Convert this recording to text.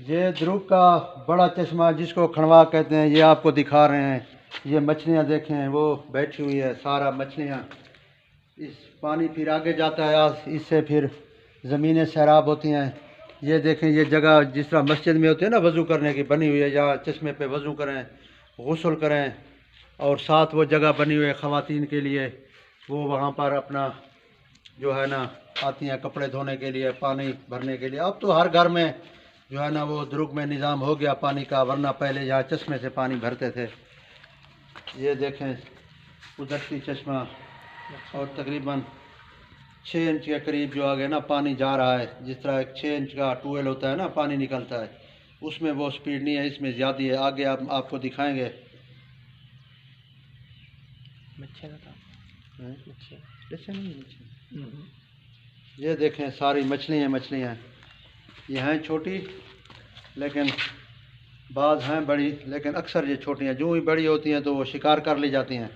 ये द्रुक का बड़ा चश्मा जिसको खड़वा कहते हैं, ये आपको दिखा रहे हैं। ये मछलियाँ देखें, वो बैठी हुई है, सारा मछलियाँ। इस पानी फिर आगे जाता है, आज इससे फिर ज़मीनें सैराब होती हैं। ये देखें, ये जगह जिस तरह मस्जिद में होती है ना वज़ू करने की, बनी हुई है। यहाँ चश्मे पे वज़ू करें, गुस्ल करें, और साथ वो जगह बनी हुई है ख़वातीन के लिए। वो वहाँ पर अपना जो है ना आती हैं कपड़े धोने के लिए, पानी भरने के लिए। अब तो हर घर में जो है ना वो द्रुक में निज़ाम हो गया पानी का, वरना पहले यहाँ चश्मे से पानी भरते थे। ये देखें उधर की चश्मा, और तकरीबन 6 इंच के करीब जो आगे ना पानी जा रहा है। जिस तरह एक 6 इंच का ट्यूबवेल होता है ना, पानी निकलता है, उसमें वो स्पीड नहीं है, इसमें ज़्यादा है। आगे आपको दिखाएंगे। ये देखें सारी मछलियाँ ये हैं छोटी, लेकिन बाज़ हैं बड़ी, लेकिन अक्सर ये छोटी हैं। जो ही बड़ी होती हैं तो वो शिकार कर ली जाती हैं।